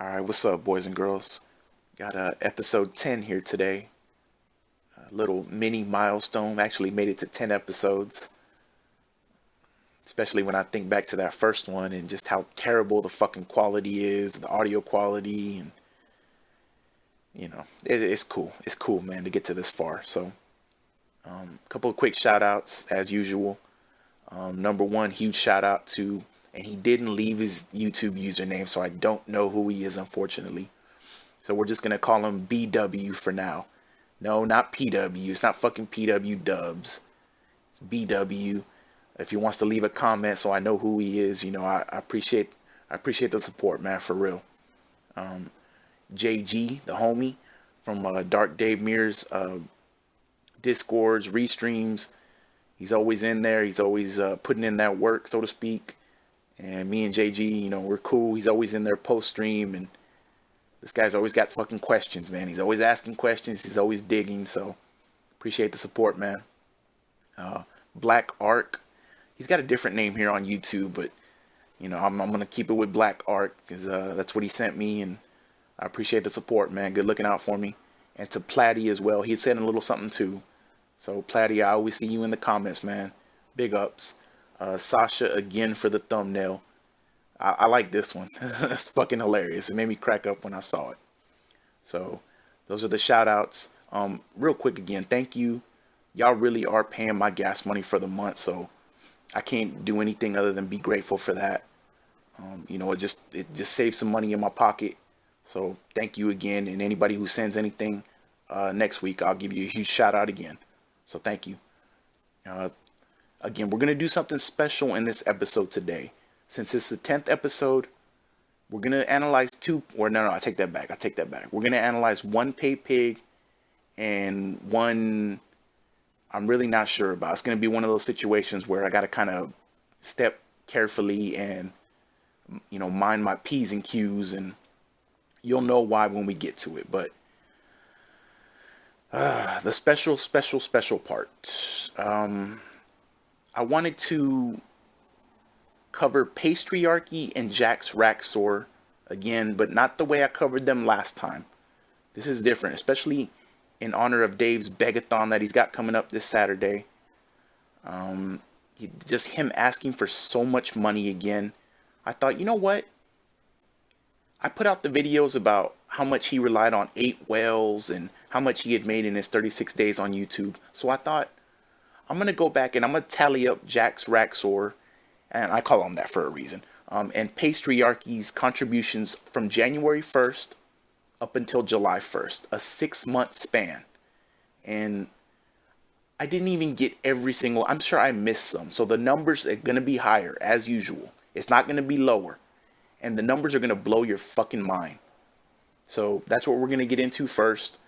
All right, what's up, boys and girls? Got episode 10 here today. A little mini milestone. Actually made it to 10 episodes. Especially when I think back to that first one and just how terrible the fucking quality is, the audio quality, and it's cool. It's cool, man, to get to this far. So, a couple of quick shout outs as usual. Number one, huge shout out to, and he didn't leave his YouTube username, so I don't know who he is, unfortunately. So we're just going to call him BW for now. No, not PW. It's not fucking PW Dubs. It's BW. If he wants to leave a comment so I know who he is, I appreciate the support, man, for real. JG, the homie from Dark Dave Mears Discords, Restreams. He's always in there. He's always putting in that work, so to speak. And me and JG, we're cool. He's always in there post-stream, and this guy's always got fucking questions, man. He's always asking questions. He's always digging, so appreciate the support, man. Black Ark. He's got a different name here on YouTube, but, I'm going to keep it with Black Ark because that's what he sent me, and I appreciate the support, man. Good looking out for me. And to Platty as well. He said a little something, too. So, Platty, I always see you in the comments, man. Big ups. Sasha, again, for the thumbnail. I like this one. It's fucking hilarious. It made me crack up when I saw it. So, those are the shout outs. Real quick again, thank you. Y'all really are paying my gas money for the month, so I can't do anything other than be grateful for that. It just saves some money in my pocket. So, thank you again. And anybody who sends anything next week, I'll give you a huge shout out again. So, thank you. Again, we're going to do something special in this episode today. Since it's the 10th episode, we're going to analyze I take that back. We're going to analyze one pay pig and one I'm really not sure about. It's going to be one of those situations where I got to kind of step carefully and, mind my P's and Q's, and you'll know why when we get to it. But the special part. I wanted to cover Pastryarchy and Jaxx Raxor again, but not the way I covered them last time. This is different, especially in honor of Dave's Begathon that he's got coming up this Saturday. Just him asking for so much money again. I thought, you know what? I put out the videos about how much he relied on 8 whales and how much he had made in his 36 days on YouTube. So I thought, I'm going to go back and I'm going to tally up Jaxx Raxor, and I call him that for a reason, and Pastryarchy's contributions from January 1st up until July 1st, a 6-month span. And I didn't even get every single, I'm sure I missed some. So the numbers are going to be higher as usual. It's not going to be lower. And the numbers are going to blow your fucking mind. So that's what we're going to get into first.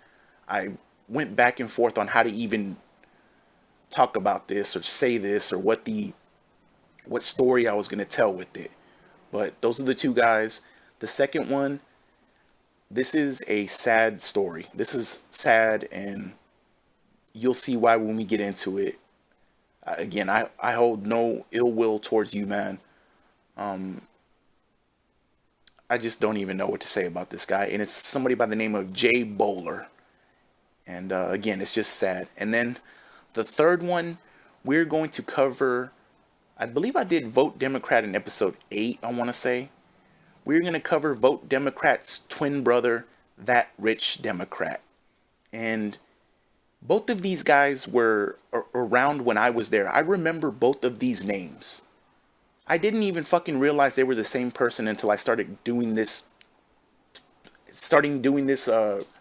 I went back and forth on how to even talk about this or say this or what story I was going to tell with it. But those are the two guys. The second one, this is a sad story. This is sad, and you'll see why when we get into it. Again, I hold no ill will towards you, man. I just don't even know what to say about this guy. And it's somebody by the name of JBowler. And again, it's just sad. And then the third one, we're going to cover, I believe I did Vote Democrat in episode 8, I want to say. We're going to cover Vote Democrat's twin brother, That Rich Democrat. And both of these guys were around when I was there. I remember both of these names. I didn't even fucking realize they were the same person until I started doing this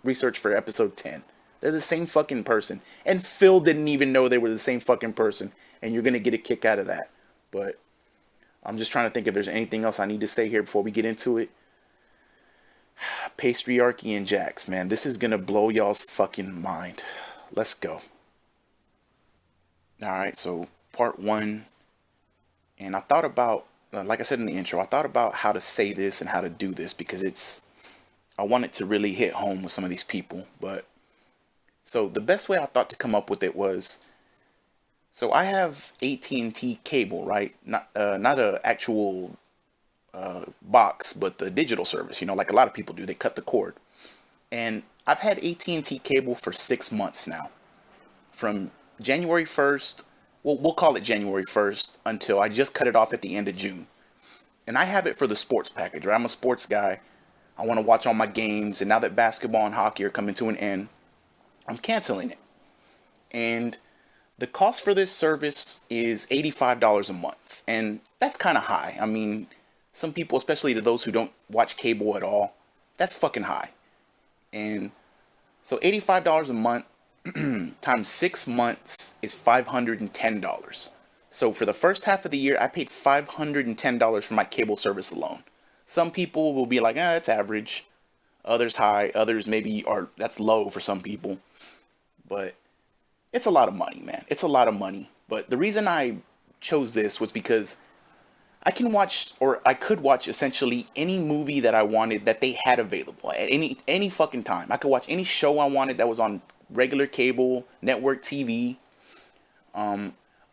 research for episode 10. They're the same fucking person. And Phil didn't even know they were the same fucking person. And you're going to get a kick out of that. But I'm just trying to think if there's anything else I need to say here before we get into it. Pastryarchy and Jaxx, man. This is going to blow y'all's fucking mind. Let's go. Alright, so part 1. And I thought about, like I said in the intro, I thought about how to say this and how to do this because I want it to really hit home with some of these people. But so the best way I thought to come up with it was, so I have AT&T cable, right? Not a actual box, but the digital service, like a lot of people do. They cut the cord. And I've had AT&T cable for 6 months now. From January 1st, well, we'll call it January 1st, until I just cut it off at the end of June. And I have it for the sports package, right? I'm a sports guy. I want to watch all my games. And now that basketball and hockey are coming to an end, I'm canceling it. And the cost for this service is $85 a month. And that's kind of high. I mean, some people, especially to those who don't watch cable at all, that's fucking high. And so $85 a month times 6 months is $510. So for the first half of the year, I paid $510 for my cable service alone. Some people will be like, that's average. Others high. Others maybe that's low for some people. But it's a lot of money, man. It's a lot of money. But the reason I chose this was because I could watch essentially any movie that I wanted that they had available at any fucking time. I could watch any show I wanted that was on regular cable, network TV.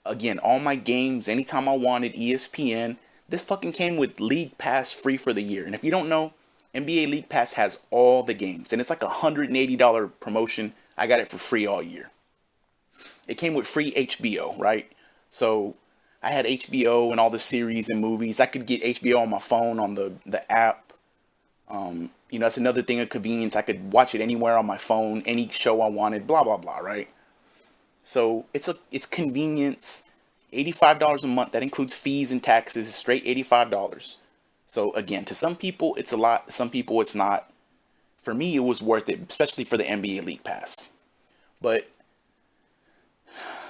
Again, all my games, anytime I wanted, ESPN. This fucking came with League Pass free for the year. And if you don't know, NBA League Pass has all the games. And it's like a $180 promotion. I got it for free all year. It came with free HBO, right? So I had HBO and all the series and movies. I could get HBO on my phone on the app. That's another thing of convenience. I could watch it anywhere on my phone, any show I wanted, blah, blah, blah, right? So it's convenience. $85 a month. That includes fees and taxes. Straight $85. So again, to some people it's a lot. To some people it's not. For me, it was worth it, especially for the NBA League Pass. But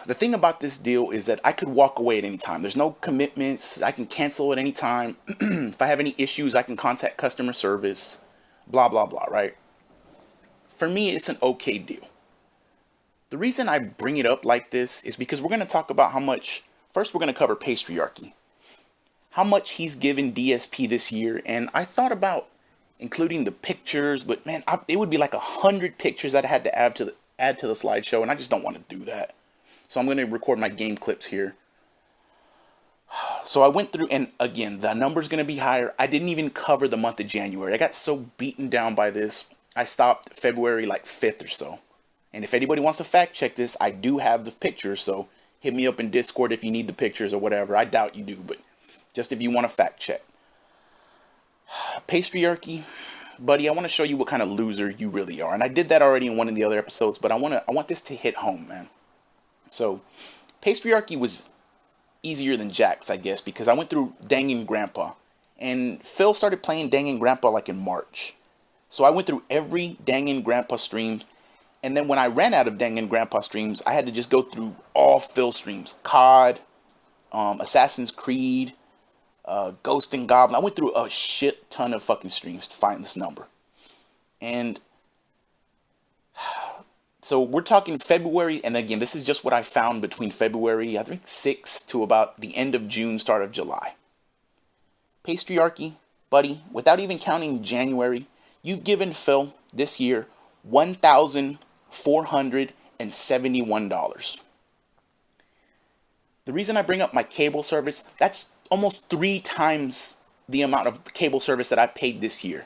the thing about this deal is that I could walk away at any time. There's no commitments. I can cancel at any time. If I have any issues, I can contact customer service. Blah, blah, blah, right? For me, it's an okay deal. The reason I bring it up like this is because we're going to talk about how much. First, we're going to cover Pastryarchy. How much he's given DSP this year. And I thought about including the pictures, but man, it would be like 100 pictures that I had to add to the slideshow, and I just don't want to do that. So I'm going to record my game clips here. So I went through, and again, the number's going to be higher. I didn't even cover the month of January. I got so beaten down by this, I stopped February like 5th or so. And if anybody wants to fact check this, I do have the pictures, so hit me up in Discord if you need the pictures or whatever. I doubt you do, but just if you want to fact check. Pastryarchy, buddy, I want to show you what kind of loser you really are. And I did that already in one of the other episodes, but I want this to hit home, man. So, Pastryarchy was easier than Jaxx, I guess, because I went through Dangin' Grandpa. And Phil started playing Dangin' Grandpa like in March. So I went through every Dangin' Grandpa stream. And then when I ran out of Dangin' Grandpa streams, I had to just go through all Phil streams. COD, Assassin's Creed, Ghost and Goblin. I went through a shit ton of fucking streams to find this number. And so we're talking February, and again, this is just what I found between February, I think 6 to about the end of June, start of July. Pastryarchy, buddy, without even counting January, you've given Phil this year $1,471. The reason I bring up my cable service, that's almost 3 times the amount of cable service that I paid this year.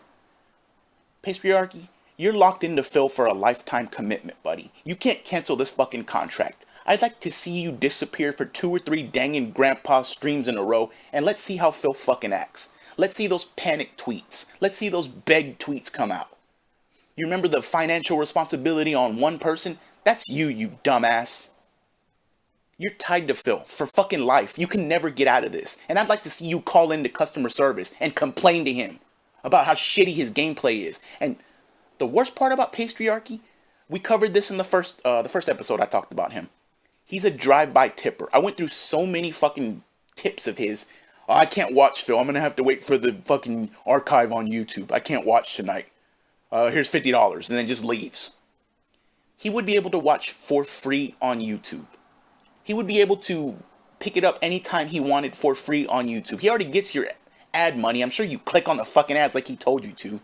Pastryarchy, you're locked into Phil for a lifetime commitment, buddy. You can't cancel this fucking contract. I'd like to see you disappear for 2 or 3 Dangin' Grandpa streams in a row, and let's see how Phil fucking acts. Let's see those panic tweets. Let's see those beg tweets come out. You remember the financial responsibility on one person? That's you dumbass. You're tied to Phil for fucking life. You can never get out of this. And I'd like to see you call into customer service and complain to him about how shitty his gameplay is. And the worst part about Pastryarchy, we covered this in the first episode I talked about him. He's a drive-by tipper. I went through so many fucking tips of his. Oh, I can't watch Phil. I'm going to have to wait for the fucking archive on YouTube. I can't watch tonight. Here's $50, and then just leaves. He would be able to watch for free on YouTube. He would be able to pick it up anytime he wanted for free on YouTube. He already gets your ad money. I'm sure you click on the fucking ads like he told you to.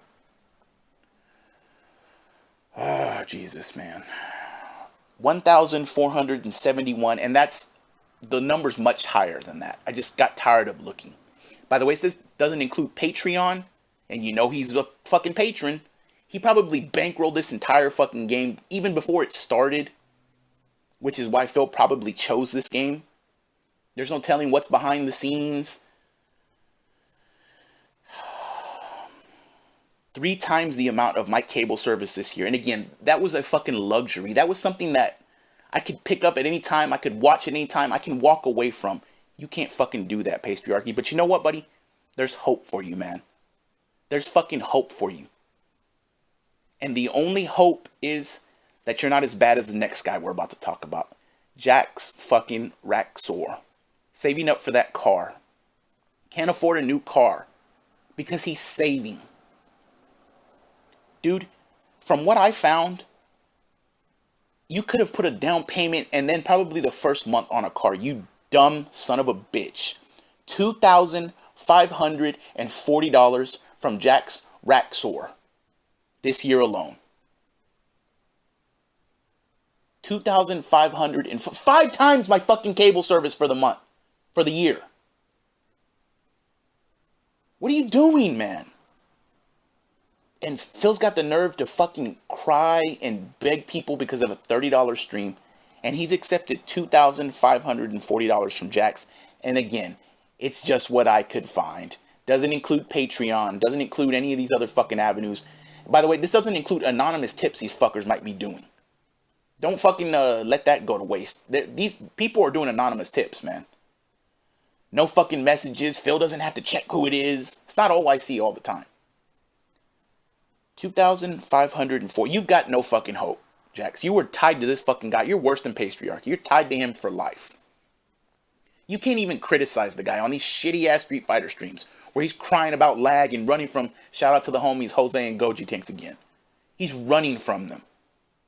Ah, Jesus, man. 1,471, and the number's much higher than that. I just got tired of looking. By the way, doesn't include Patreon, and you know he's a fucking patron, he probably bankrolled this entire fucking game even before it started, which is why Phil probably chose this game. There's no telling what's behind the scenes. 3 times the amount of my cable service this year. And again, that was a fucking luxury. That was something that I could pick up at any time. I could watch at any time. I can walk away from. You can't fucking do that, Pastryarchy. But you know what, buddy? There's hope for you, man. There's fucking hope for you. And the only hope is that you're not as bad as the next guy we're about to talk about. Jaxx fucking Raxor. Saving up for that car. Can't afford a new car. Because he's saving. Dude, from what I found, you could have put a down payment and then probably the first month on a car. You dumb son of a bitch. $2,540 from Jaxx Raxor this year alone. 2,500 and 5 times my fucking cable service for the month, for the year. What are you doing, man? And Phil's got the nerve to fucking cry and beg people because of a $30 stream. And he's accepted $2,540 from Jaxx. And again, it's just what I could find. Doesn't include Patreon. Doesn't include any of these other fucking avenues. By the way, this doesn't include anonymous tips these fuckers might be doing. Don't fucking let that go to waste. These people are doing anonymous tips, man. No fucking messages. Phil doesn't have to check who it is. It's not OIC all the time. 2,504. You've got no fucking hope, Jaxx. You were tied to this fucking guy. You're worse than Pastryarchy. You're tied to him for life. You can't even criticize the guy on these shitty ass Street Fighter streams where he's crying about lag and running from, shout out to the homies Jose and Goji Tanks again. He's running from them.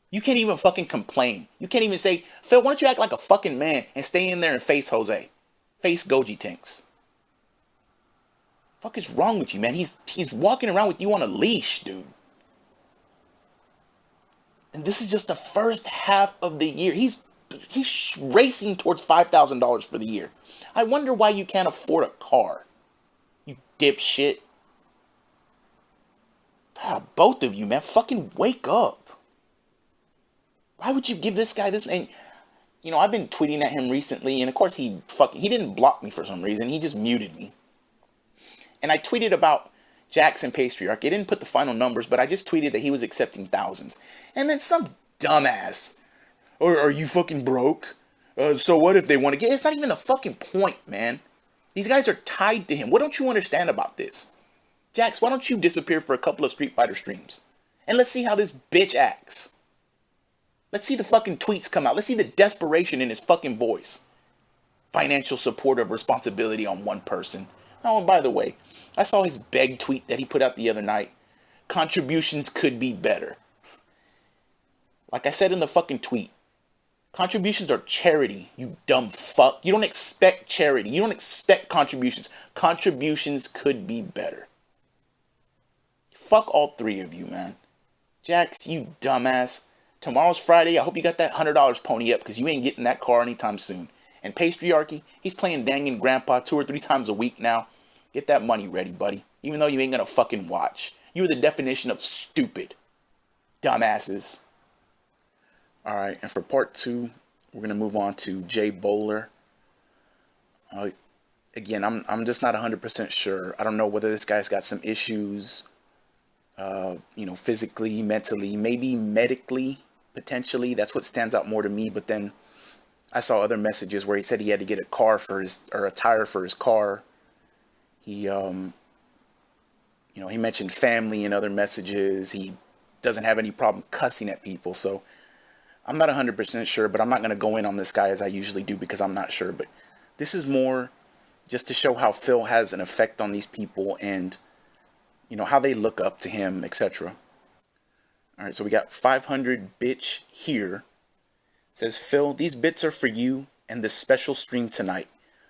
You can't even fucking complain. You can't even say, Phil, why don't you act like a fucking man and stay in there and face Jose? Face Goji Tanks. Fuck is wrong with you, man? He's walking around with you on a leash, dude. And this is just the first half of the year. He's racing towards $5,000 for the year. I wonder why you can't afford a car. You dipshit. Both of you, man, fucking wake up. Why would you give this guy this? And you know, I've been tweeting at him recently, and of course he didn't block me for some reason. He just muted me. And I tweeted about Jaxx and Pastryarchy. I didn't put the final numbers, but I just tweeted that he was accepting thousands. And then some dumbass, or are you fucking broke? So what if they want to get? It's not even the fucking point, man. These guys are tied to him. What don't you understand about this? Jaxx, why don't you disappear for a couple of Street Fighter streams? And let's see how this bitch acts. Let's see the fucking tweets come out. Let's see the desperation in his fucking voice. Financial support of responsibility on one person. Oh, and by the way, I saw his beg tweet that he put out the other night. Contributions could be better. Like I said in the fucking tweet, contributions are charity, you dumb fuck. You don't expect charity. You don't expect contributions. Contributions could be better. Fuck all 3 of you, man. Jaxx, you dumbass. Tomorrow's Friday. I hope you got that $100 pony up because you ain't getting that car anytime soon. And Pastryarchy, he's playing Dangin' Grandpa 2 or 3 times a week now. Get that money ready, buddy. Even though you ain't gonna fucking watch. You're the definition of stupid. Dumbasses. Alright, and for part 2, we're gonna move on to JBowler. Again, I'm just not 100% sure. I don't know whether this guy's got some issues, physically, mentally, maybe medically, potentially. That's what stands out more to me. But then I saw other messages where he said he had to get a tire for his car. He, he mentioned family in other messages. He doesn't have any problem cussing at people. So I'm not 100% sure, but I'm not going to go in on this guy as I usually do because I'm not sure. But this is more just to show how Phil has an effect on these people and, how they look up to him, etc. All right, so we got 500 bitch here. It says, Phil, these bits are for you and this special stream tonight.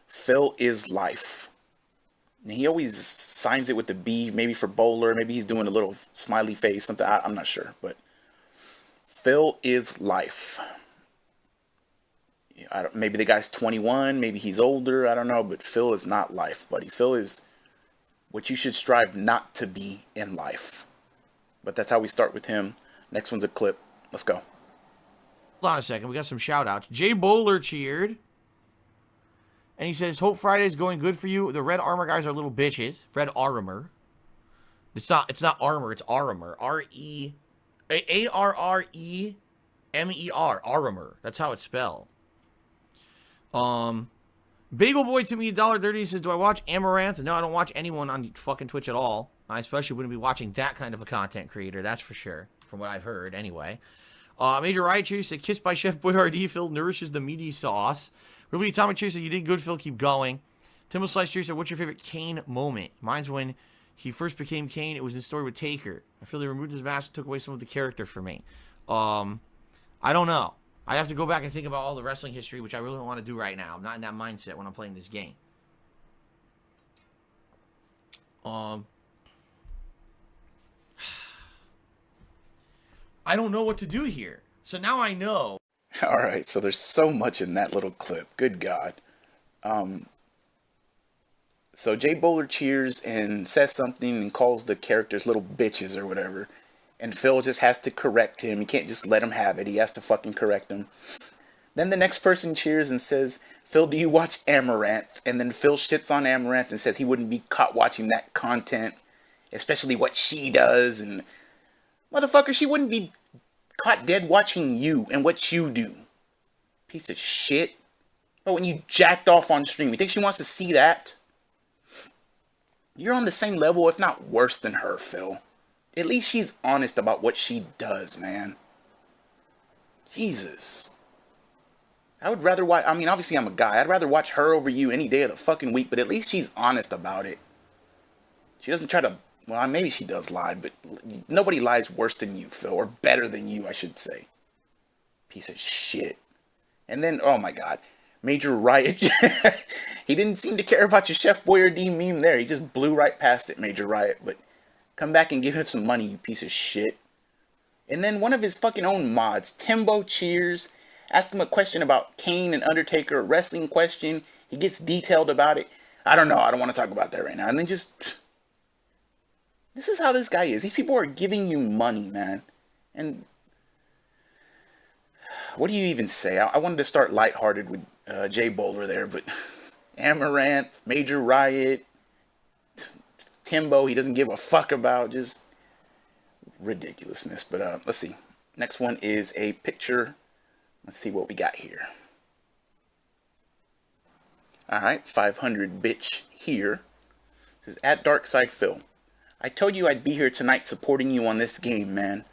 Phil is life. And he always signs it with the B, maybe for Bowler. Maybe he's doing a little smiley face, something. I'm not sure, but Phil is life. Maybe the guy's 21, maybe he's older, I don't know, but Phil is not life, buddy. Phil is what you should strive not to be in life. But that's how we start with him. Next one's a clip. Let's go. Hold on a second. We got some shout outs. JBowler cheered. And he says, hope Friday's going good for you. The red armor guys are little bitches. Red armor. It's not armor, it's armor. A-R-R-E-M-E-R. Armor. That's how it's spelled. Bagel Boy to me, $1.30 says, do I watch Amaranth? No, I don't watch anyone on fucking Twitch at all. I especially wouldn't be watching that kind of a content creator, that's for sure. From what I've heard, anyway. Major Riot Cheer said, kissed by Chef Boyardee, Phil nourishes the meaty sauce. Ruby Atomic Cheer said, you did good, Phil, keep going. Timbo Slice Cheer said, what's your favorite Kane moment? Mine's when he first became Kane, it was in story with Taker. I feel they removed his mask and took away some of the character for me. I don't know. I have to go back and think about all the wrestling history, which I really don't want to do right now. I'm not in that mindset when I'm playing this game. I don't know what to do here. So now I know. All right, so there's so much in that little clip. Good God. So JBowler cheers and says something and calls the characters little bitches or whatever. And Phil just has to correct him. He can't just let him have it. He has to fucking correct him. Then the next person cheers and says, Phil, do you watch Amaranth? And then Phil shits on Amaranth and says he wouldn't be caught watching that content, especially what she does. And motherfucker, she wouldn't be caught dead watching you and what you do. Piece of shit. But when you jacked off on stream, you think she wants to see that? You're on the same level, if not worse than her, Phil. At least she's honest about what she does, man. Jesus. I would rather watch, I mean, obviously I'm a guy. I'd rather watch her over you any day of the fucking week, but at least she's honest about it. She doesn't try to, well, maybe she does lie, but nobody lies worse than you, Phil, or better than you, I should say. Piece of shit. And then, oh my God, Major Riot. He didn't seem to care about your Chef Boyardee meme there. He just blew right past it, Major Riot. But come back and give him some money, you piece of shit. And then one of his fucking own mods, Timbo cheers, ask him a question about Kane and Undertaker, a wrestling question. He gets detailed about it. I don't know. I don't want to talk about that right now. And then just, this is how this guy is. These people are giving you money, man. And what do you even say? I wanted to start lighthearted with JBowler there, but Amaranth, Major Riot, Timbo, he doesn't give a fuck about, just ridiculousness. But let's see. Next one is a picture. Let's see what we got here. Alright, 500 bitch here. It says, at Darkside Phil, I told you I'd be here tonight supporting you on this game, man.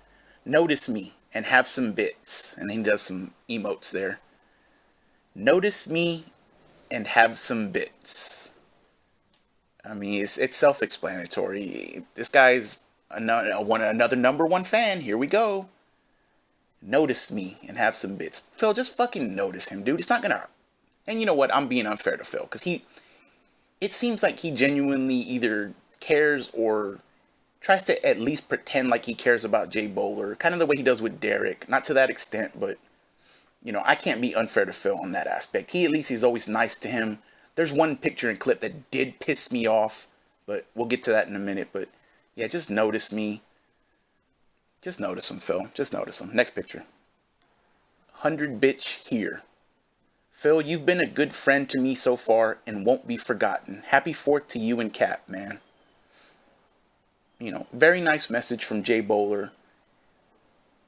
Notice me and have some bits. And then he does some emotes there. Notice me and have some bits. I mean, it's self-explanatory. This guy's another number one fan. Here we go. Notice me and have some bits. Phil, just fucking notice him, dude. It's not gonna... And you know what? I'm being unfair to Phil, because it seems like he genuinely either cares or tries to at least pretend like he cares about JBowler. Kind of the way he does with Derek. Not to that extent, but, you know, I can't be unfair to Phil on that aspect. He, at least, he's always nice to him. There's one picture and clip that did piss me off, but we'll get to that in a minute. But, yeah, just notice me. Just notice him, Phil. Just notice him. Next picture. 100 bitch here. Phil, you've been a good friend to me so far and won't be forgotten. Happy 4th to you and Cap, man. You know, very nice message from JBowler.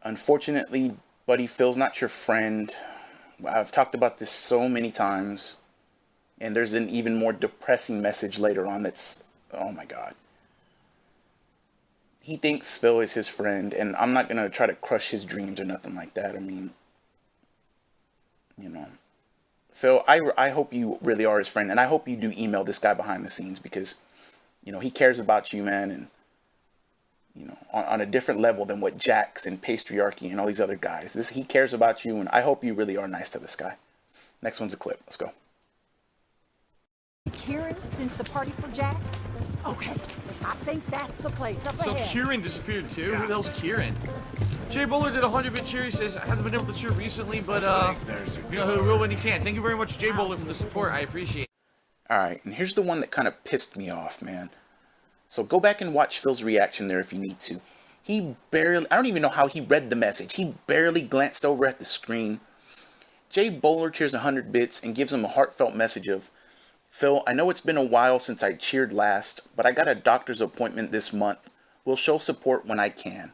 Unfortunately, buddy, Phil's not your friend. I've talked about this so many times. And there's an even more depressing message later on that's, oh my God. He thinks Phil is his friend, and I'm not going to try to crush his dreams or nothing like that. I mean, you know. Phil, I hope you really are his friend, and I hope you do email this guy behind the scenes because, you know, he cares about you, man, and, you know, on a different level than what Jaxx and Pastryarchy and all these other guys. He cares about you, and I hope you really are nice to this guy. Next one's a clip. Let's go. Kieran, since the party for Jack? Okay, I think that's the place up ahead. So Kieran disappeared too? Who the hell's Kieran? JBowler did 100-bit cheer. He says, I haven't been able to cheer recently, but you know, he'll will when he can. Thank you very much, JBowler, for the support. I appreciate it. Alright, and here's the one that kind of pissed me off, man. So go back and watch Phil's reaction there if you need to. He barely, I don't even know how he read the message. He barely glanced over at the screen. JBowler cheers 100 bits and gives him a heartfelt message of, Phil, I know it's been a while since I cheered last, but I got a doctor's appointment this month. We'll show support when I can.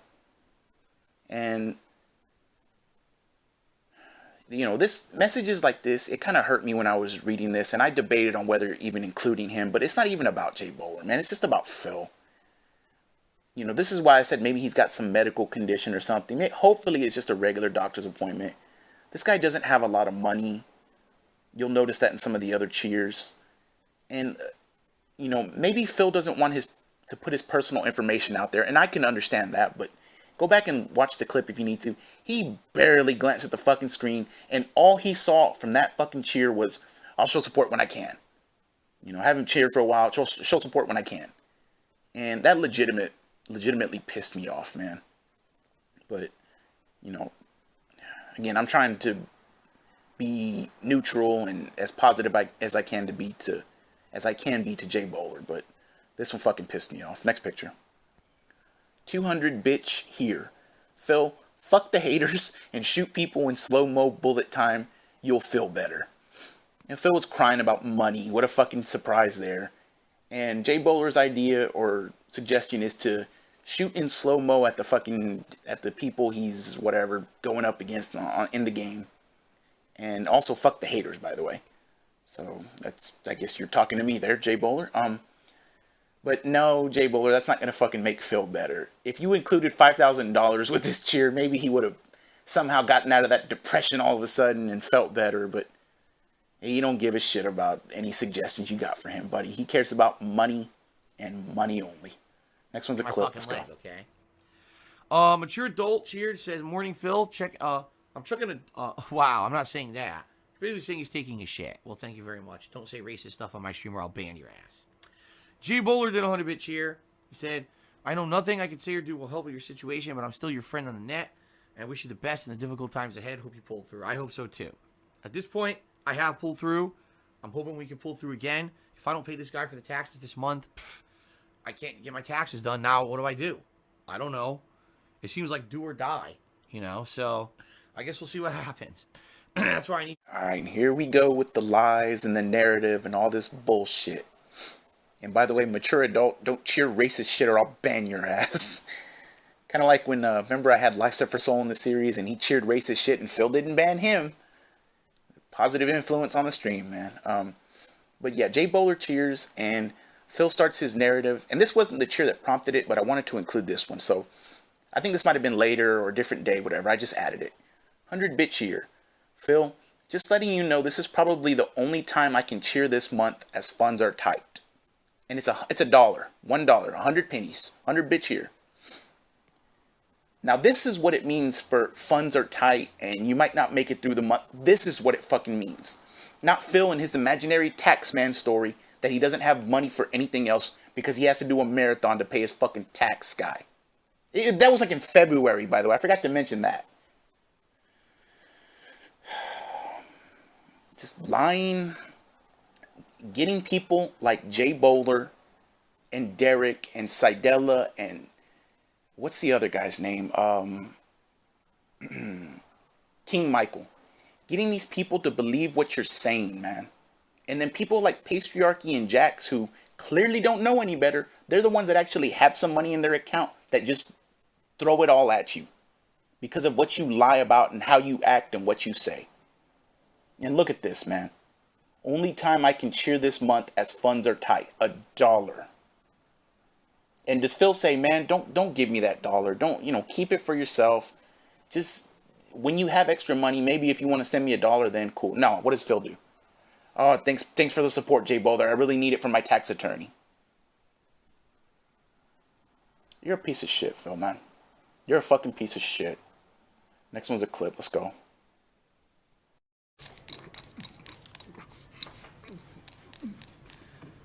And, you know, this messages like this, it kind of hurt me when I was reading this, and I debated on whether even including him, but it's not even about JBowler, man. It's just about Phil. You know, this is why I said maybe he's got some medical condition or something. Hopefully it's just a regular doctor's appointment. This guy doesn't have a lot of money. You'll notice that in some of the other cheers. And, you know, maybe Phil doesn't want to put his personal information out there, and I can understand that, but go back and watch the clip if you need to. He barely glanced at the fucking screen, and all he saw from that fucking cheer was, I'll show support when I can. You know, I haven't cheered for a while, show support when I can. And that legitimately pissed me off, man. But, you know, again, I'm trying to be neutral and as positive as I can be to JBowler, but this one fucking pissed me off. Next picture. 200 bitch here. Phil, fuck the haters and shoot people in slow-mo bullet time. You'll feel better. And Phil was crying about money. What a fucking surprise there. And JBowler's idea or suggestion is to shoot in slow-mo at the people he's whatever going up against in the game. And also fuck the haters, by the way. So I guess you're talking to me there, JBowler. But no, JBowler, that's not gonna fucking make Phil better. If you included $5,000 with this cheer, maybe he would have somehow gotten out of that depression all of a sudden and felt better. But hey, you don't give a shit about any suggestions you got for him, buddy. He cares about money and money only. Next one's a clip. Let's go. Okay. Mature adult cheered says, "Morning, Phil. Check. I'm chucking a. Wow, I'm not saying that. Basically saying he's taking a shit. Well, thank you very much. Don't say racist stuff on my stream or I'll ban your ass." JBowler did a 100-bit cheer. He said, "I know nothing I can say or do will help with your situation, but I'm still your friend on the net. And I wish you the best in the difficult times ahead. Hope you pull through." I hope so too. At this point, I have pulled through. I'm hoping we can pull through again. If I don't pay this guy for the taxes this month, I can't get my taxes done. Now, what do? I don't know. It seems like do or die, you know? So, I guess we'll see what happens. That's why I need... Alright, here we go with the lies and the narrative and all this bullshit. And by the way, mature adult, don't cheer racist shit or I'll ban your ass. Kind of like when, remember I had Lifestyle for Soul in the series and he cheered racist shit and Phil didn't ban him. Positive influence on the stream, man. But yeah, JBowler cheers and Phil starts his narrative. And this wasn't the cheer that prompted it, but I wanted to include this one. So I think this might have been later or a different day, whatever. I just added it. 100-bit cheer. Phil, just letting you know this is probably the only time I can cheer this month as funds are tight. And it's $1, $1, 100 pennies, 100-bit cheer. Now this is what it means for funds are tight and you might not make it through the month. This is what it fucking means. Not Phil and his imaginary taxman story that he doesn't have money for anything else because he has to do a marathon to pay his fucking tax guy. That was like in February, by the way. I forgot to mention that. Just lying, getting people like JBowler and Derek and Sidella and what's the other guy's name? King Michael. Getting these people to believe what you're saying, man. And then people like Pastryarchy and Jaxx who clearly don't know any better. They're the ones that actually have some money in their account that just throw it all at you because of what you lie about and how you act and what you say. And look at this, man. Only time I can cheer this month as funds are tight. $1. And does Phil say, man, don't give me that dollar. Don't, keep it for yourself. Just when you have extra money, maybe if you want to send me $1, then cool. No, what does Phil do? Oh, thanks for the support, JBowler. I really need it from my tax attorney. You're a piece of shit, Phil, man. You're a fucking piece of shit. Next one's a clip. Let's go.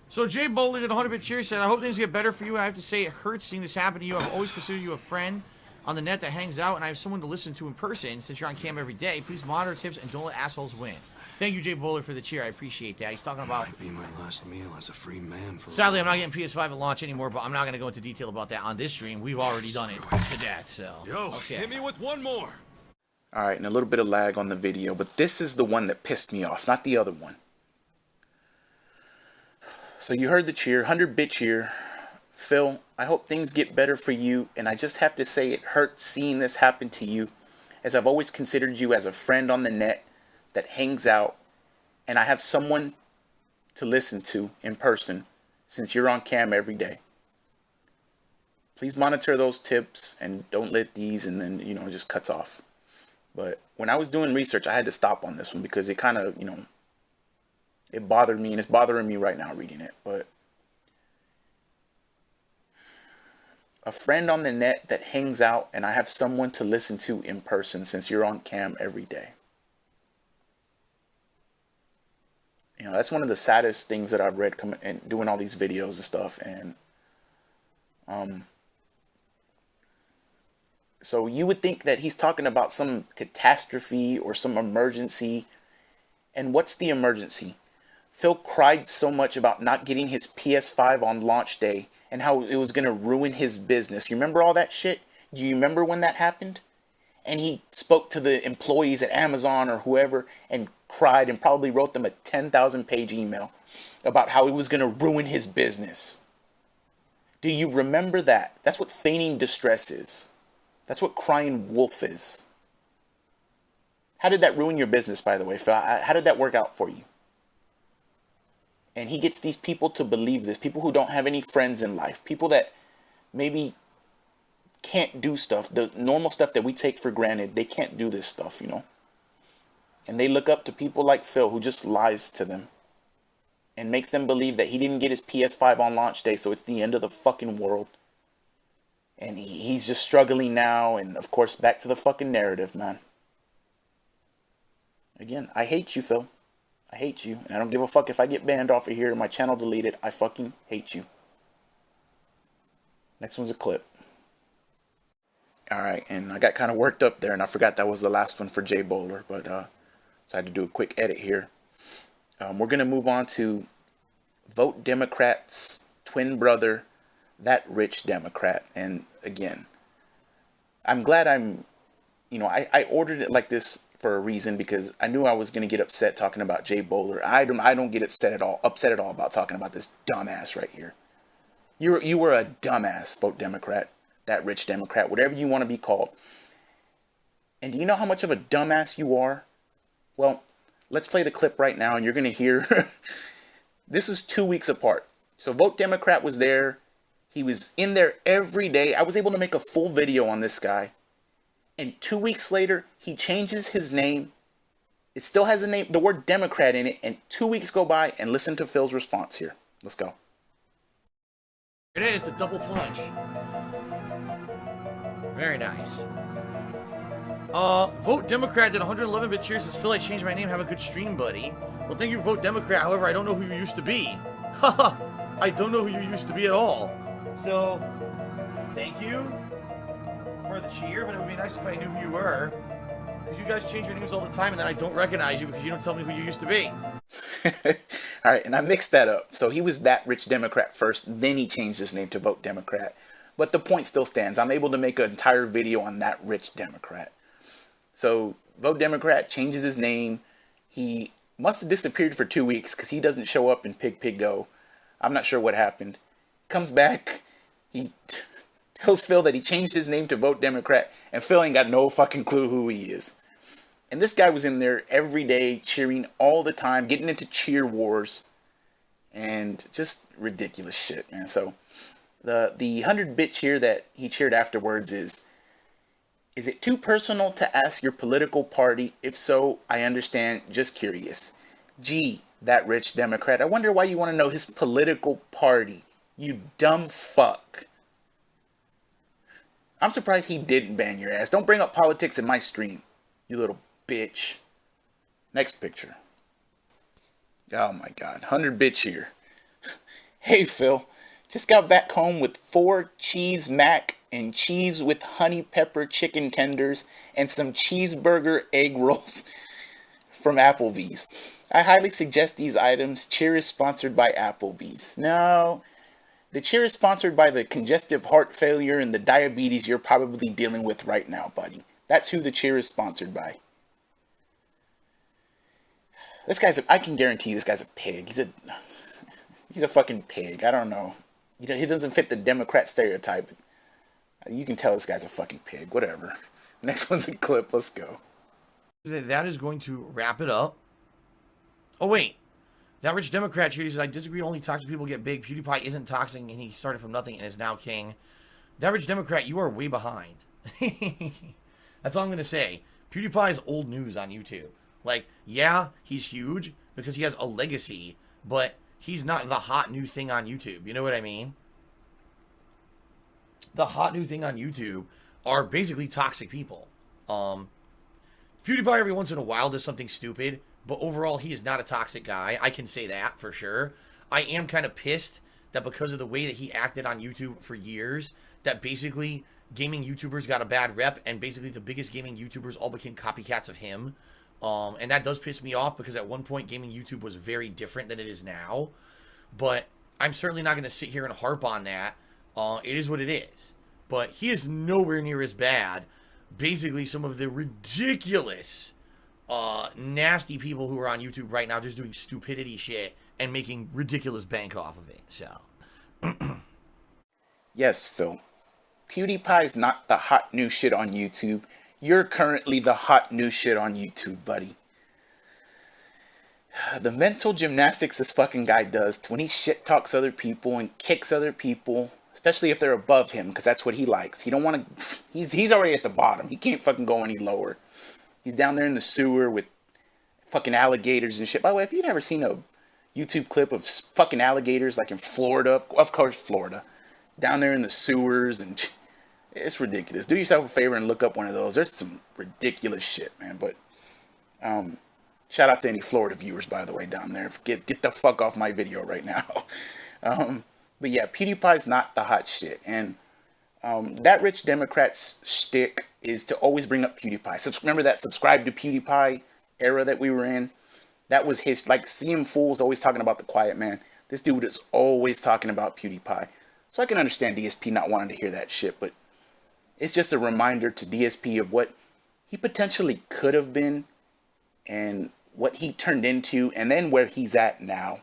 So JBowler did 100-bit cheer. Said, "I hope things get better for you. I have to say it hurts seeing this happen to you. I've always considered you a friend. on the net that hangs out, and I have someone to listen to in person since you're on cam every day. Please monitor tips and don't let assholes win. Thank you, JBowler, for the cheer. I appreciate that. He's talking about... Might be my last meal as a free man for... Sadly, I'm not getting PS5 at launch anymore, but I'm not going to go into detail about that on this stream. We've already done it to death, so... Yo, okay. hit me with one more. All right, and a little bit of lag on the video, but this is the one that pissed me off, not the other one. So you heard the cheer, 100-bit cheer. Phil, I hope things get better for you, and I just have to say it hurts seeing this happen to you, as I've always considered you as a friend on the net that hangs out, and I have someone to listen to in person since you're on cam every day. Please monitor those tips and don't let these, and then, you know, it just cuts off. But when I was doing research, I had to stop on this one because it kind of, you know, it bothered me, and it's bothering me right now reading it. But a friend on the net that hangs out, and I have someone to listen to in person since you're on cam every day. You know, that's one of the saddest things that I've read coming and doing all these videos and stuff. And so you would think that he's talking about some catastrophe or some emergency. And what's the emergency? Phil cried so much about not getting his PS5 on launch day and how it was going to ruin his business. You remember all that shit? Do you remember when that happened? And he spoke to the employees at Amazon or whoever and cried and probably wrote them a 10,000-page email about how it was going to ruin his business. Do you remember that? That's what feigning distress is. That's what crying wolf is. How did that ruin your business, by the way, Phil? How did that work out for you? And he gets these people to believe this. People who don't have any friends in life. People that maybe can't do stuff. The normal stuff that we take for granted. They can't do this stuff, you know. And they look up to people like Phil who just lies to them. And makes them believe that he didn't get his PS5 on launch day. So it's the end of the fucking world. And he's just struggling now. And of course, back to the fucking narrative, man. Again, I hate you, Phil. I hate you, and I don't give a fuck if I get banned off of here and my channel deleted. I fucking hate you. Next one's a clip. Alright, and I got kind of worked up there, and I forgot that was the last one for JBowler, but so I had to do a quick edit here. We're going to move on to Vote Democrat's twin brother, That Rich Democrat. And again, I'm glad I ordered it like this for a reason, because I knew I was going to get upset talking about JBowler. I don't get upset at all about talking about this dumbass right here. You were a dumbass, Vote Democrat, That Rich Democrat, whatever you want to be called. And do you know how much of a dumbass you are? Well, let's play the clip right now, and you're going to hear... This is 2 weeks apart. So Vote Democrat was there. He was in there every day. I was able to make a full video on this guy. And 2 weeks later, he changes his name. It still has the word Democrat in it. And 2 weeks go by, and listen to Phil's response here. Let's go. It is the double plunge. Very nice. Vote Democrat did 111-bit cheers. Says, Phil, I changed my name. Have a good stream, buddy. Well, thank you, Vote Democrat. However, I don't know who you used to be. Haha, I don't know who you used to be at all. So, thank you for the cheer, but it would be nice if I knew who you were. Because you guys change your names all the time, and then I don't recognize you because you don't tell me who you used to be. Alright, and I mixed that up. So he was That Rich Democrat first, then he changed his name to Vote Democrat. But the point still stands. I'm able to make an entire video on That Rich Democrat. So, Vote Democrat changes his name. He must have disappeared for 2 weeks because he doesn't show up in Pig Go. I'm not sure what happened. Comes back. He tells Phil that he changed his name to Vote Democrat, and Phil ain't got no fucking clue who he is. And this guy was in there every day, cheering all the time, getting into cheer wars, and just ridiculous shit, man. So, the 100-bit cheer that he cheered afterwards is it too personal to ask your political party? If so, I understand, just curious. Gee, That Rich Democrat, I wonder why you want to know his political party, you dumb fuck. I'm surprised he didn't ban your ass. Don't bring up politics in my stream, you little bitch. Next picture. Oh my god, 100-bit cheer. Hey Phil, just got back home with 4 cheese mac and cheese with honey pepper chicken tenders and some cheeseburger egg rolls from Applebee's. I highly suggest these items. Cheer is sponsored by Applebee's. No, the cheer is sponsored by the congestive heart failure and the diabetes you're probably dealing with right now, buddy. That's who the cheer is sponsored by. This guy's I can guarantee this guy's a pig. He's a fucking pig. I don't know. He doesn't fit the Democrat stereotype. You can tell this guy's a fucking pig. Whatever. Next one's a clip. Let's go. That is going to wrap it up. Oh, wait. That rich Democrat says, I disagree, only toxic people get big. PewDiePie isn't toxic, and he started from nothing and is now king. That rich Democrat, you are way behind. That's all I'm going to say. PewDiePie is old news on YouTube. Like, yeah, he's huge because he has a legacy, but he's not the hot new thing on YouTube. You know what I mean? The hot new thing on YouTube are basically toxic people. PewDiePie every once in a while does something stupid, but overall he is not a toxic guy. I can say that for sure. I am kind of pissed that because of the way that he acted on YouTube for years, that basically gaming YouTubers got a bad rep, and basically the biggest gaming YouTubers all became copycats of him. And that does piss me off because at one point gaming YouTube was very different than it is now. But I'm certainly not going to sit here and harp on that. It is what it is. But he is nowhere near as bad. Basically, some of the ridiculous, nasty people who are on YouTube right now just doing stupidity shit and making ridiculous bank off of it. So, yes, Phil. PewDiePie's not the hot new shit on YouTube. You're currently the hot new shit on YouTube, buddy. The mental gymnastics this fucking guy does when he shit talks other people and kicks other people, especially if they're above him, because that's what he likes. He don't want to. He's already at the bottom. He can't fucking go any lower. He's down there in the sewer with fucking alligators and shit. By the way, if you've never seen a YouTube clip of fucking alligators, like in Florida, of course Florida, down there in the sewers, and it's ridiculous. Do yourself a favor and look up one of those. There's some ridiculous shit, man. But shout out to any Florida viewers, by the way, down there. Get the fuck off my video right now. But yeah, PewDiePie's not the hot shit. And that rich Democrat's shtick is to always bring up PewDiePie. Remember that subscribe to PewDiePie era that we were in? That was his, like, seeing fools always talking about the quiet man. This dude is always talking about PewDiePie. So I can understand DSP not wanting to hear that shit, but it's just a reminder to DSP of what he potentially could have been and what he turned into, and then where he's at now.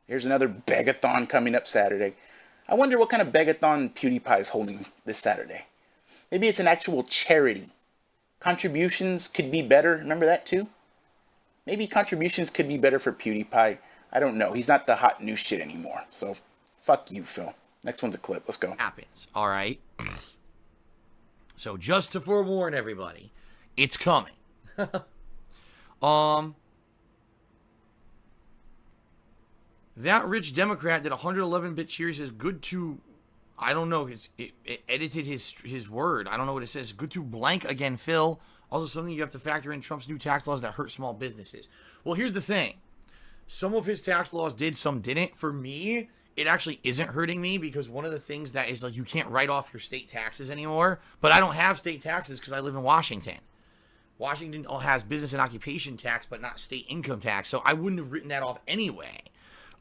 Here's another begathon coming up Saturday. I wonder what kind of begathon PewDiePie is holding this Saturday. Maybe it's an actual charity. Contributions could be better. Remember that too? Maybe contributions could be better for PewDiePie. I don't know. He's not the hot new shit anymore. So, fuck you, Phil. Next one's a clip. Let's go. Happens. All right. So, just to forewarn everybody, it's coming. That rich Democrat did 111-bit cheer. Says good to, I don't know, it edited his word. I don't know what it says. Good to blank again, Phil. Also, something you have to factor in Trump's new tax laws that hurt small businesses. Well, here's the thing. Some of his tax laws did, some didn't. For me, it actually isn't hurting me because one of the things that is like you can't write off your state taxes anymore. But I don't have state taxes because I live in Washington. Washington has business and occupation tax, but not state income tax. So I wouldn't have written that off anyway.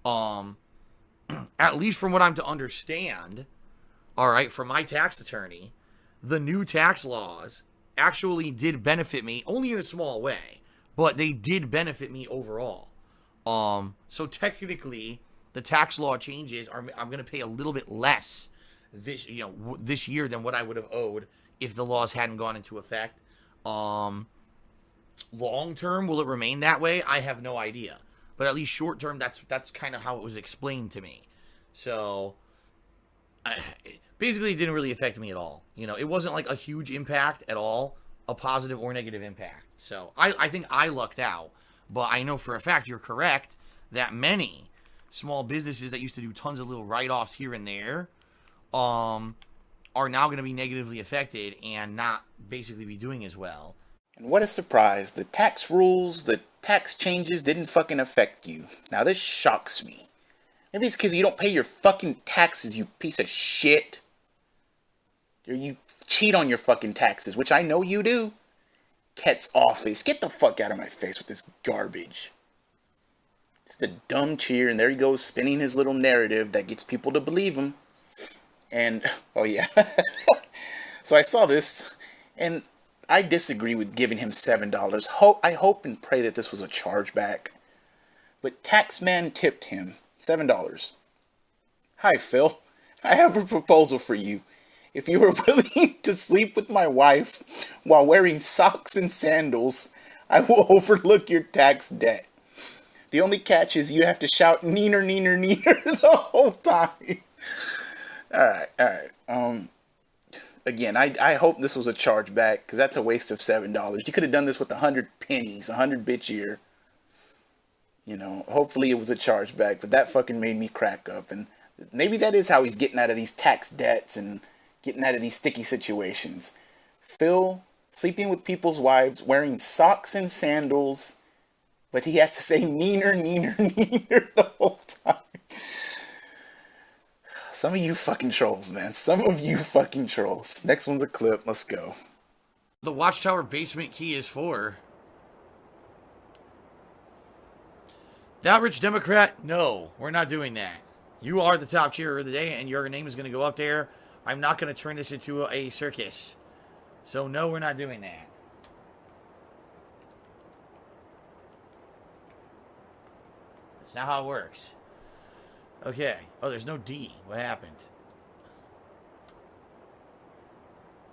At least from what I'm to understand, all right, from my tax attorney, the new tax laws actually did benefit me, only in a small way, but they did benefit me overall. So technically, the tax law changes are I'm going to pay a little bit less this year than what I would have owed if the laws hadn't gone into effect. Long term, will it remain that way? I have no idea. But at least short term, that's kind of how it was explained to me. So, basically, it didn't really affect me at all. You know, it wasn't like a huge impact at all, a positive or negative impact. So, I think I lucked out. But I know for a fact you're correct that many small businesses that used to do tons of little write-offs here and there are now going to be negatively affected and not basically be doing as well. And what a surprise. The tax rules, the tax changes didn't fucking affect you. Now this shocks me. Maybe it's because you don't pay your fucking taxes, you piece of shit. or you cheat on your fucking taxes, which I know you do. Ket's office. Get the fuck out of my face with this garbage. It's the dumb cheer, and there he goes spinning his little narrative that gets people to believe him. And, oh yeah. So I saw this, and I disagree with giving him $7. I hope and pray that this was a chargeback. But Taxman tipped him $7. Hi, Phil. I have a proposal for you. If you are willing to sleep with my wife while wearing socks and sandals, I will overlook your tax debt. The only catch is you have to shout neener, neener, neener the whole time. Alright. Again, I hope this was a chargeback, because that's a waste of $7. You could have done this with 100 pennies, 100 bits year. You know, hopefully it was a chargeback, but that fucking made me crack up. And maybe that is how he's getting out of these tax debts and getting out of these sticky situations. Phil sleeping with people's wives, wearing socks and sandals, but he has to say neener, neener, neener the whole time. Some of you fucking trolls, man. Some of you fucking trolls. Next one's a clip. Let's go. The Watchtower basement key is for. That rich Democrat? No, we're not doing that. You are the top cheerer of the day, and your name is going to go up there. I'm not going to turn this into a circus. So, no, we're not doing that. That's not how it works. Okay. Oh, there's no D. What happened?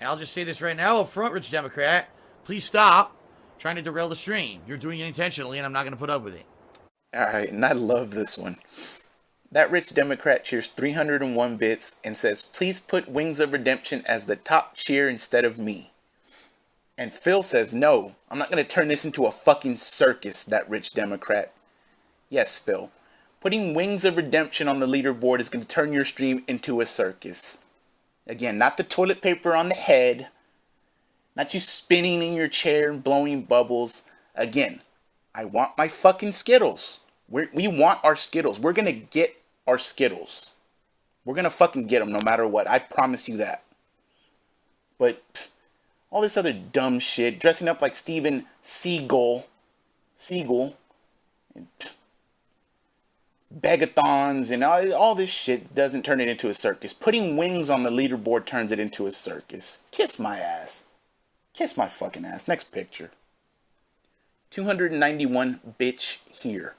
And I'll just say this right now up front, rich Democrat. Please stop trying to derail the stream. You're doing it intentionally, and I'm not going to put up with it. Alright, and I love this one. That rich Democrat cheers 301 bits and says, please put Wings of Redemption as the top cheer instead of me. And Phil says, no, I'm not going to turn this into a fucking circus, that rich Democrat. Yes, Phil. Putting Wings of Redemption on the leaderboard is going to turn your stream into a circus. Again, not the toilet paper on the head. Not you spinning in your chair and blowing bubbles. Again, I want my fucking Skittles. We want our Skittles. We're going to get our Skittles. We're going to fucking get them no matter what. I promise you that. But all this other dumb shit, dressing up like Steven Seagal, and begathons and all this shit doesn't turn it into a circus. Putting wings on the leaderboard turns it into a circus. Kiss my ass. Kiss my fucking ass. Next picture. 291 bitch here.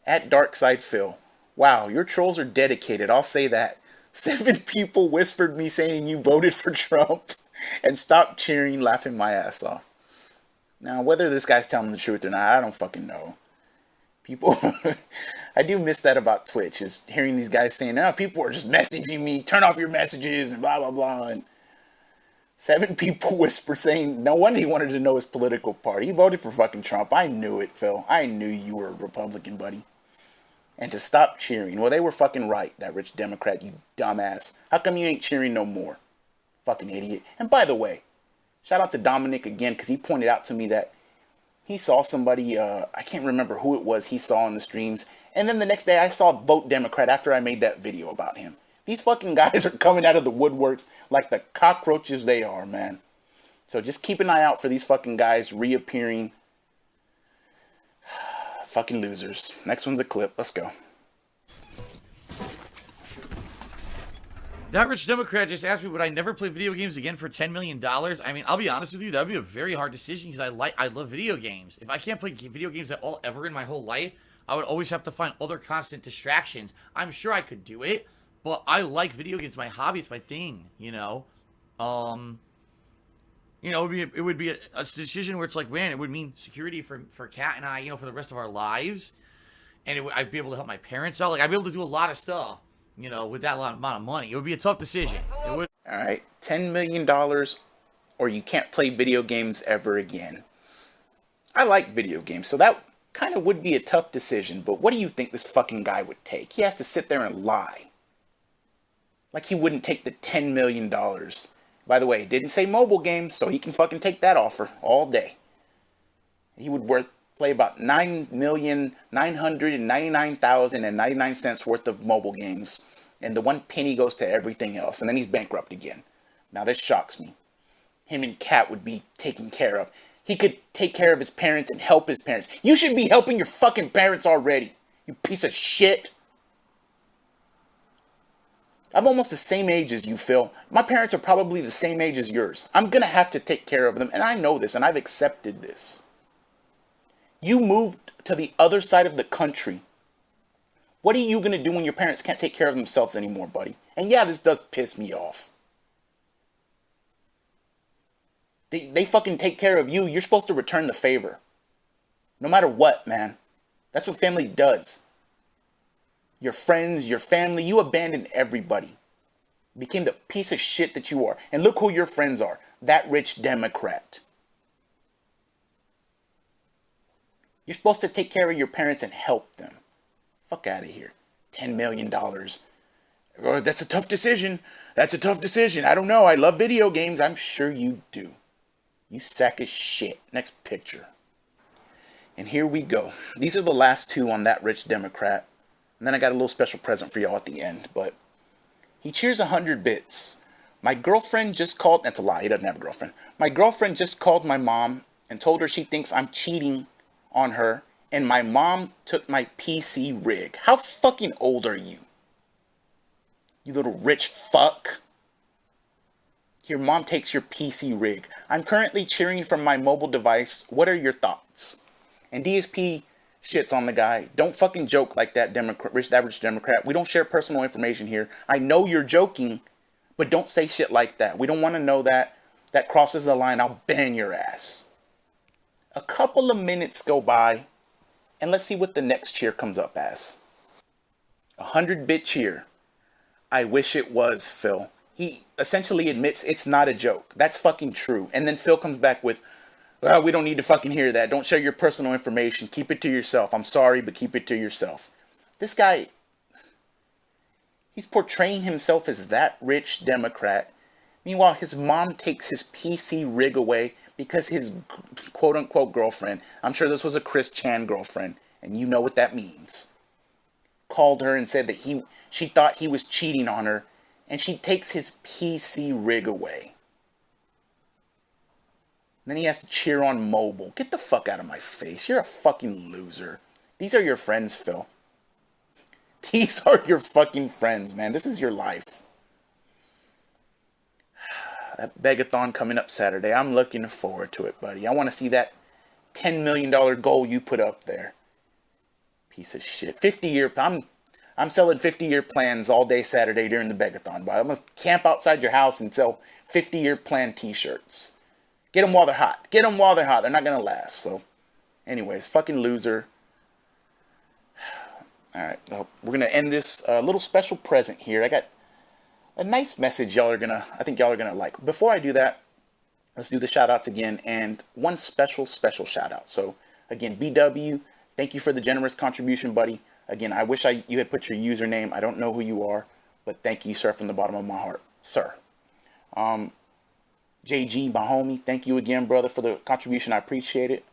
At Darkside Phil. Wow, your trolls are dedicated, I'll say that. 7 people whispered me saying you voted for Trump and stopped cheering, laughing my ass off. Now, whether this guy's telling the truth or not, I don't fucking know. People, I do miss that about Twitch, is hearing these guys saying, oh, people are just messaging me, turn off your messages, and blah, blah, blah. And 7 people whisper saying, no wonder he wanted to know his political party. He voted for fucking Trump. I knew it, Phil. I knew you were a Republican, buddy. And to stop cheering. Well, they were fucking right, that rich Democrat, you dumbass. How come you ain't cheering no more? Fucking idiot. And by the way, shout out to Dominic again, because he pointed out to me that he saw somebody, I can't remember who it was he saw in the streams. And then the next day I saw Vote Democrat after I made that video about him. These fucking guys are coming out of the woodworks like the cockroaches they are, man. So just keep an eye out for these fucking guys reappearing. Fucking losers. Next one's a clip. Let's go. That rich Democrat just asked me, would I never play video games again for $10 million? I mean, I'll be honest with you, that would be a very hard decision because I love video games. If I can't play video games at all ever in my whole life, I would always have to find other constant distractions. I'm sure I could do it, but I like video games. My hobby, it's my thing, you know? You know, it would be a decision where it's like, man, it would mean security for Kat and I, you know, for the rest of our lives. And I'd be able to help my parents out. Like, I'd be able to do a lot of stuff, you know, with that amount of money. It would be a tough decision. It would. All right, $10 million or you can't play video games ever again. I like video games, so that kind of would be a tough decision. But what do you think this fucking guy would take? He has to sit there and lie. Like he wouldn't take the $10 million. By the way, he didn't say mobile games, so he can fucking take that offer all day. He would play about 9,999,099 worth of mobile games, and the 1 penny goes to everything else, and then he's bankrupt again. Now this shocks me. Him and Kat would be taken care of. He could take care of his parents and help his parents. You should be helping your fucking parents already, you piece of shit. I'm almost the same age as you, Phil. My parents are probably the same age as yours. I'm gonna have to take care of them, and I know this, and I've accepted this. You moved to the other side of the country. What are you gonna do when your parents can't take care of themselves anymore, buddy? And yeah, this does piss me off. They fucking take care of you. You're supposed to return the favor. No matter what, man. That's what family does. Your friends, your family, you abandoned everybody. Became the piece of shit that you are. And look who your friends are. That rich Democrat. You're supposed to take care of your parents and help them. Fuck out of here. $10 million. Oh, that's a tough decision. That's a tough decision. I don't know. I love video games. I'm sure you do. You sack of shit. Next picture. And here we go. These are the last two on That Rich Democrat. And then I got a little special present for y'all at the end. But he cheers 100 bits. My girlfriend just called. That's a lie. He doesn't have a girlfriend. My girlfriend just called my mom and told her she thinks I'm cheating on her. And my mom took my PC rig. How fucking old are you? You little rich fuck. Your mom takes your PC rig. I'm currently cheering from my mobile device. What are your thoughts? And DSP shits on the guy. Don't fucking joke like that, rich Democrat. We don't share personal information here. I know you're joking, but don't say shit like that. We don't want to know that. That crosses the line. I'll ban your ass. A couple of minutes go by, and let's see what the next cheer comes up as. 100-bit cheer. I wish it was, Phil. He essentially admits it's not a joke. That's fucking true. And then Phil comes back with, well, we don't need to fucking hear that. Don't share your personal information. Keep it to yourself. I'm sorry, but keep it to yourself. This guy, he's portraying himself as that rich Democrat. Meanwhile, his mom takes his PC rig away because his quote-unquote girlfriend, I'm sure this was a Chris Chan girlfriend, and you know what that means, called her and said that she thought he was cheating on her, and she takes his PC rig away. Then he has to cheer on mobile. Get the fuck out of my face. You're a fucking loser. These are your friends, Phil. These are your fucking friends, man. This is your life. That begathon coming up Saturday. I'm looking forward to it, buddy. I want to see that $10 million goal you put up there. Piece of shit. 50-year... I'm selling 50-year plans all day Saturday during the begathon. But I'm going to camp outside your house and sell 50-year plan t-shirts. Get them while they're hot. Get them while they're hot. They're not going to last. So, anyways, fucking loser. Alright, well, we're going to end this little special present here. I got a nice message I think y'all are going to like. Before I do that, let's do the shout-outs again. And one special shout-out. So, again, BW, thank you for the generous contribution, buddy. Again, I wish you had put your username. I don't know who you are, but thank you, sir, from the bottom of my heart. Sir. JG, my homie, thank you again, brother, for the contribution. I appreciate it.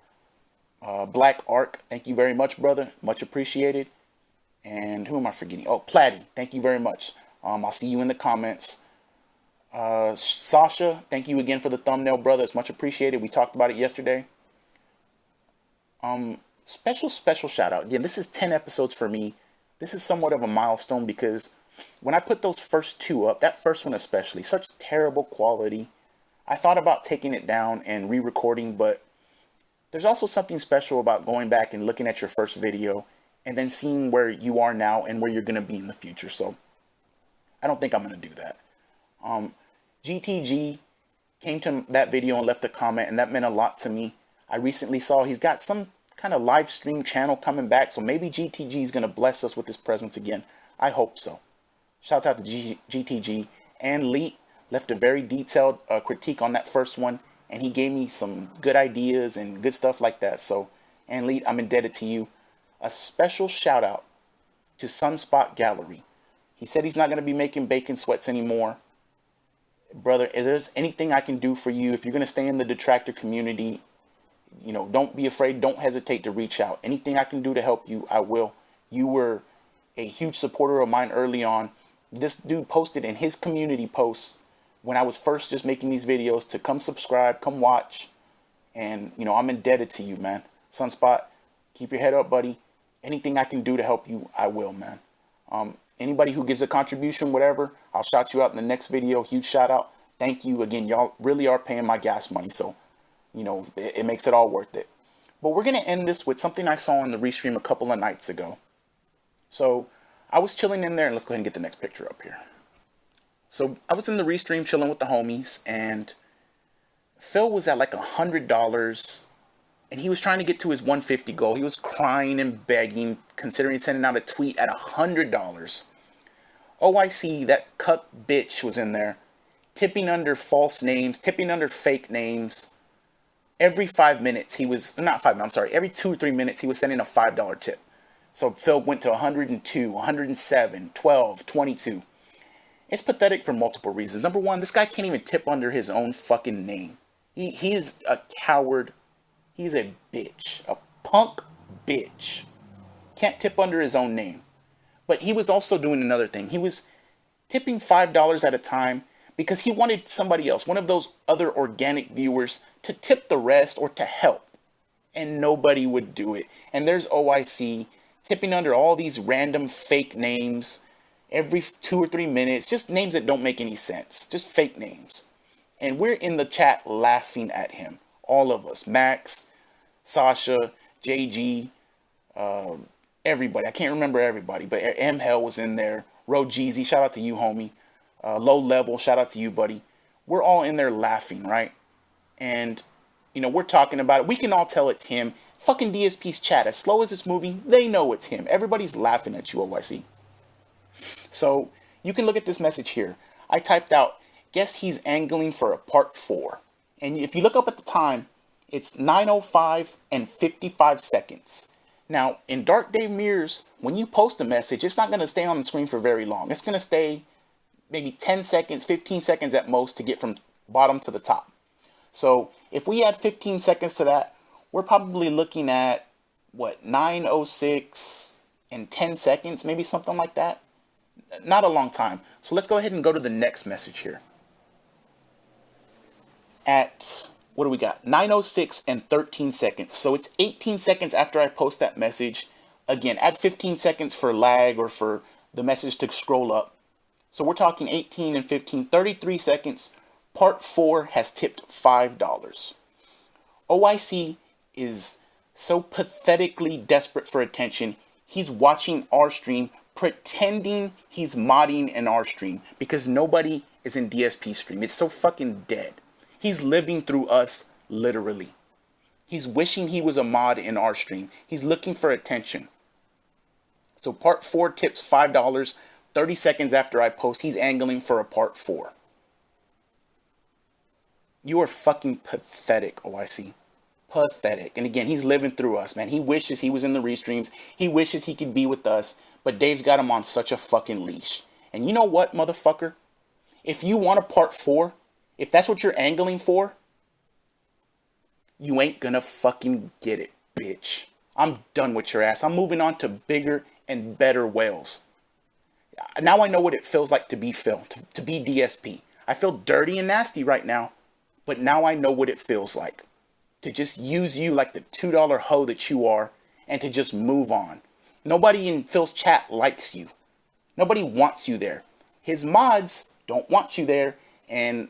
Black Ark, thank you very much, brother. Much appreciated. And who am I forgetting? Oh, Platty, thank you very much. I'll see you in the comments. Sasha, thank you again for the thumbnail, brother. It's much appreciated. We talked about it yesterday. Special shout out. Again, this is 10 episodes for me. This is somewhat of a milestone because when I put those first two up, that first one especially, such terrible quality. I thought about taking it down and re-recording, but there's also something special about going back and looking at your first video and then seeing where you are now and where you're going to be in the future. So I don't think I'm going to do that. GTG came to that video and left a comment, and that meant a lot to me. I recently saw he's got some kind of live stream channel coming back, so maybe GTG is going to bless us with his presence again. I hope so. Shouts out to GTG. And Lee left a very detailed critique on that first one, and he gave me some good ideas and good stuff like that. So, and Lee, I'm indebted to you. A special shout out to Sunspot Gallery. He said he's not going to be making bacon sweats anymore. Brother, if there's anything I can do for you, if you're going to stay in the detractor community, you know, don't be afraid. Don't hesitate to reach out. Anything I can do to help you, I will. You were a huge supporter of mine early on. This dude posted in his community posts when I was first just making these videos to come subscribe, come watch. And, you know, I'm indebted to you, man. Sunspot, keep your head up, buddy. Anything I can do to help you, I will, man. Anybody who gives a contribution, whatever, I'll shout you out in the next video. Huge shout out. Thank you. Again, y'all really are paying my gas money. So, you know, it makes it all worth it. But we're going to end this with something I saw in the restream a couple of nights ago. So I was chilling in there, and let's go ahead and get the next picture up here. So I was in the restream chilling with the homies, and Phil was at like $100, and he was trying to get to his 150 goal. He was crying and begging, considering sending out a tweet at $100. OIC, that cuck bitch, was in there, tipping under false names, tipping under fake names. Every 5 minutes, he was, not 5 minutes, I'm sorry, every 2 or 3 minutes, he was sending a $5 tip. So Phil went to 102, 107, 12, 22. It's pathetic for multiple reasons. Number one, this guy can't even tip under his own fucking name. He is a coward. He's a bitch. A punk bitch. Can't tip under his own name. But he was also doing another thing. He was tipping $5 at a time because he wanted somebody else, one of those other organic viewers, to tip the rest or to help. And nobody would do it. And there's OIC tipping under all these random fake names every 2 or 3 minutes. Just names that don't make any sense. Just fake names. And we're in the chat laughing at him. All of us. Max, Sasha, JG, everybody. I can't remember everybody, but M Hell was in there. Ro Jeezy, shout out to you, homie. Low Level, shout out to you, buddy. We're all in there laughing, right? And, you know, we're talking about it. We can all tell it's him. Fucking DSP's chat, as slow as it's moving, they know it's him. Everybody's laughing at you, OIC. So, you can look at this message here. I typed out, guess he's angling for a part 4. And if you look up at the time, it's 9:05 and 55 seconds. Now, in Dark Dave Mirrors, when you post a message, it's not going to stay on the screen for very long. It's going to stay maybe 10 seconds, 15 seconds at most to get from bottom to the top. So, if we add 15 seconds to that, we're probably looking at, what, 9:06 and 10 seconds, maybe something like that. Not a long time. So let's go ahead and go to the next message here. At, what do we got? 9:06 and 13 seconds. So it's 18 seconds after I post that message. Again, add 15 seconds for lag or for the message to scroll up. So we're talking 18 and 15, 33 seconds. Part 4 has tipped $5. OIC is so pathetically desperate for attention. He's watching our stream, pretending he's modding in our stream because nobody is in DSP stream. It's so fucking dead. He's living through us, literally. He's wishing he was a mod in our stream. He's looking for attention. So part 4 tips $5. 30 seconds after I post, he's angling for a part 4. You are fucking pathetic, OIC. Pathetic. And again, he's living through us, man. He wishes he was in the restreams. He wishes he could be with us. But Dave's got him on such a fucking leash. And you know what, motherfucker? If you want a part 4, if that's what you're angling for, you ain't gonna fucking get it, bitch. I'm done with your ass. I'm moving on to bigger and better whales. Now I know what it feels like to be Phil, to be DSP. I feel dirty and nasty right now, but now I know what it feels like. To just use you like the $2 hoe that you are and to just move on. Nobody in Phil's chat likes you. Nobody wants you there. His mods don't want you there, and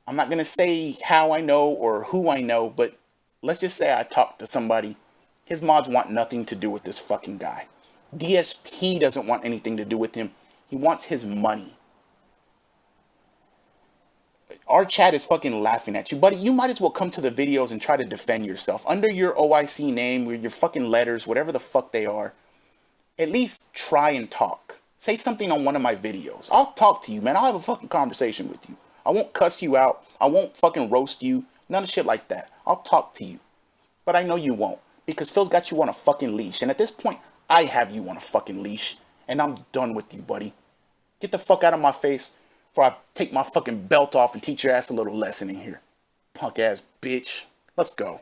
I'm not going to say how I know or who I know, but let's just say I talked to somebody. His mods want nothing to do with this fucking guy. DSP doesn't want anything to do with him. He wants his money. Our chat is fucking laughing at you, buddy. You might as well come to the videos and try to defend yourself. Under your OIC name, with your fucking letters, whatever the fuck they are. At least try and talk. Say something on one of my videos. I'll talk to you, man. I'll have a fucking conversation with you. I won't cuss you out. I won't fucking roast you. None of shit like that. I'll talk to you. But I know you won't. Because Phil's got you on a fucking leash. And at this point, I have you on a fucking leash. And I'm done with you, buddy. Get the fuck out of my face before I take my fucking belt off and teach your ass a little lesson in here. Punk ass bitch. Let's go.